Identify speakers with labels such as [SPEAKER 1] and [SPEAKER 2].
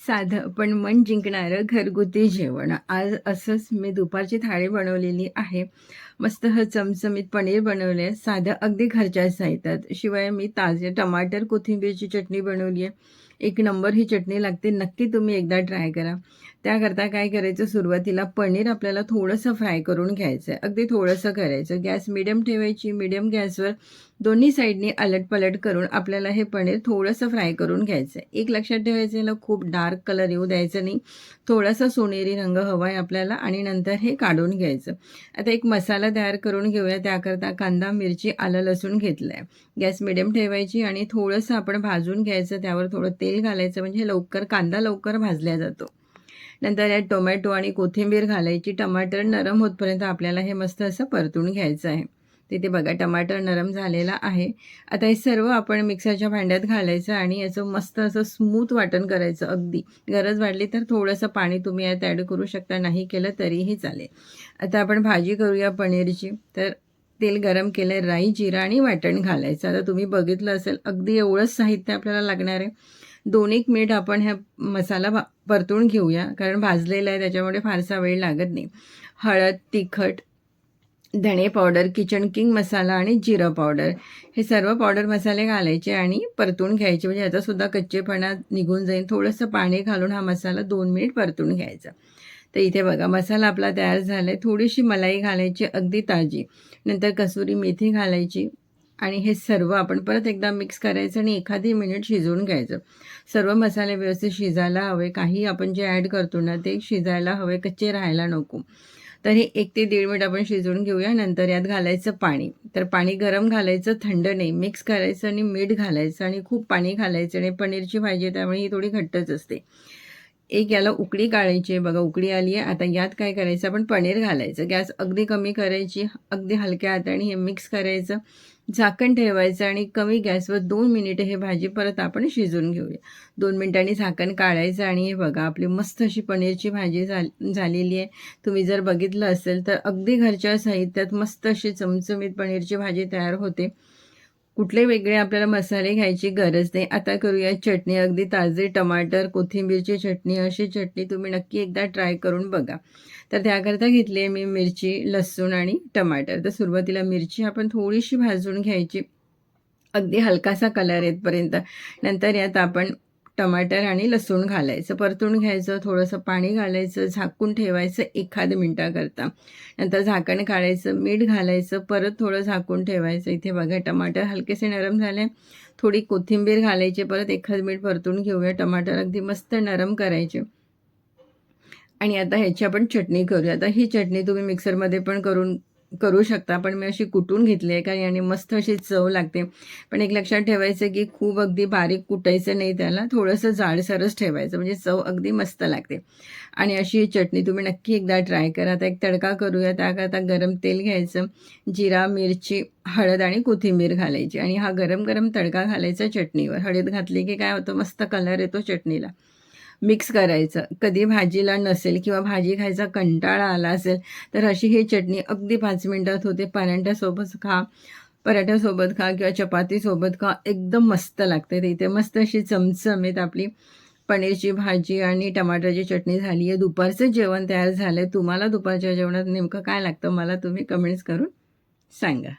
[SPEAKER 1] साधं पण मन जिंकणारं घरगुती जेवण. आज असंच मी दुपारची थाळी बनवलेली आहे. मस्त चमचमीत पनीर बनवलं आहे. साधं अगदी घरच्या साहित्यात. शिवाय मी ताजे टमाटर, कोथिंबीरची चटणी बनवली आहे. एक नंबर ही चटणी लागते. नक्की तुम्ही एकदा ट्राय करा. त्याकरता काय करायचं, सुरुवातीला पनीर आपल्याला थोडंसं फ्राय करून घ्यायचं आहे. अगदी थोडंसं करायचं. गॅस मीडियम ठेवायची. मीडियम गॅसवर दोन्ही साईडनी अलटपलट करून आपल्याला हे पनीर थोडंसं फ्राय करून घ्यायचं आहे. एक लक्षात ठेवायचं, याला खूप डार्क कलर येऊ द्यायचं नाही. थोडासा सोनेरी रंग हवा आहे आपल्याला आणि नंतर हे काढून घ्यायचं. आता एक मसाला तयार करून घेऊया. त्याकरता कांदा, मिरची, आलं, लसूण घेतलं आहे. गॅस मिडियम ठेवायची आणि थोडंसं आपण भाजून घ्यायचं. त्यावर थोडं तेल घालायचं, म्हणजे कांदा लवकर भाजला जातो. नंतर यात टोमॅटो आणि कोथिंबीर घालायची. टमाटर नरम होतपर्यंत आपल्याला हे मस्त असं परतून घ्यायचं आहे. तिथे बघा टमाटर नरम झालेला आहे. आता हे सर्व आपण मिक्सरच्या भांड्यात घालायचं आणि याचं मस्त असं स्मूथ वाटण करायचं. अगदी गरज वाटली तर थोडंसं पाणी तुम्ही यात ॲड करू शकता, नाही केलं तरीही चालेल. आता आपण भाजी करूया पनीरची. तर तेल गरम केलं, राई, जिरा आणि वाटण घालायचं. आता तुम्ही बघितलं असेल, अगदी एवढंच साहित्य आपल्याला लागणार आहे. 2-1 मिनिट आपण ह्या मसाला परतून घेऊया, कारण भाजलेला आहे त्याच्यामुळे फारसा वेळ लागत नाही. हळद, तिखट, धणे पावडर, किचन किंग मसाला आणि जिरं पावडर, हे सर्व पावडर मसाले घालायचे आणि परतून घ्यायचे, म्हणजे याचासुद्धा कच्चेपणा निघून जाईल. थोडंसं पाणी घालून हा मसाला 2 मिनिट परतून घ्यायचा. तर इथे बघा मसाला आपला तयार झाला आहे. थोडीशी मलाई घालायची, अगदी ताजी. नंतर कसुरी मेथी घालायची आणि हे सर्व आपण परत एकदा मिक्स करायचं आणि एखादी मिनिट शिजवून घ्यायचं. सर्व मसाले व्यवस्थित शिजायला हवे. काही आपण जे ॲड करतो ना ते शिजायला हवे, कच्चे राहायला नको. तर हे 1 ते 1.5 मिनिट आपण शिजवून घेऊया. नंतर यात घालायचं पाणी. तर पाणी गरम घालायचं, थंड नाही. मिक्स करायचं आणि मीठ घालायचं आणि खूप पाणी घालायचं. आणि पनीरची भाजी त्यामुळे ही थोडी घट्टच असते. एक याला उकळी काढायची आहे. बघा उकळी आली आहे. आता यात काय करायचं, आपण पनीर घालायचं. गॅस अगदी कमी करायची. अगदी हलक्या हाताने हे मिक्स करायचं. झाकण ठेवायचं आणि कमी गॅसवर 2 मिनिटं हे भाजी परत आपण शिजवून घेऊया. 2 मिनिटांनी झाकण काढायचं आणि हे बघा आपली मस्त अशी पनीरची भाजी झालेली आहे. तुम्ही जर बघितलं असेल तर अगदी घरच्या साहित्यात मस्त अशी चमचमीत पनीरची भाजी तयार होते. कुठले वेगळे आपल्याला मसाले घ्यायची गरज नाही. आता करूया चटणी. अगदी ताजे टमाटर, कोथिंबीरची चटणी. अशी चटणी तुम्ही नक्की एकदा ट्राय करून बघा. तर त्याकरता घेतली आहे मी मिरची, लसूण आणि टमाटर. तर सुरुवातीला मिरची आपण थोडीशी भाजून घ्यायची, अगदी हलकासा कलर येतपर्यंत. नंतर यात आपण टमाटर आणि लसूण घालायचं, परतून घ्यायचं. थोडंसं पाणी घालायचं, झाकून ठेवायचं एखाद मिनटाकरता. नंतर झाकण काढायचं, मीठ घालायचं, परत थोडं झाकून ठेवायचं. इथे बघा टमाटर हलकेसे नरम झाले. थोडी कोथिंबीर घालायची, परत एखाद मिनिट परतून घेऊया. टमाटर अगदी मस्त नरम करायचे. आणि आता ह्याची आपण चटणी करूया. आता ही चटणी तुम्ही मिक्सरमध्ये पण करू शकता, पण मी अशी कुटून घेतली आहे, कारण याने मस्त अशी चव लागते. पण एक लक्षात ठेवायचं की खूप अगदी बारीक कुटायचं नाही, त्याला थोडंसं जाडसरच ठेवायचं, म्हणजे चव अगदी मस्त लागते. आणि अशी ही चटणी तुम्ही नक्की एकदा ट्राय करा. आता एक तडका करूया. त्याकरता गरम तेल घ्यायचं, जिरा, मिरची, हळद आणि कोथिंबीर घालायची आणि हा गरम गरम तडका घालायचा चटणीवर. हळद घातली की काय होतं, मस्त कलर येतो चटणीला. मिक्स करायचं. कधी भाजीला नसेल किंवा भाजी खायचा कंटाळा आला असेल तर अशी ही चटणी अगदी 5 मिनिटात होते. पराठ्यासोबत खा किंवा चपातीसोबत खा, एकदम मस्त लागते. तर इथे मस्त अशी चमचमीत आपली पनीरची भाजी आणि टमाटरची चटणी झाली आहे. दुपारचं जेवण तयार झालं आहे. तुम्हाला दुपारच्या जेवणात नेमकं काय लागतं मला तुम्ही कमेंट्स करून सांगा.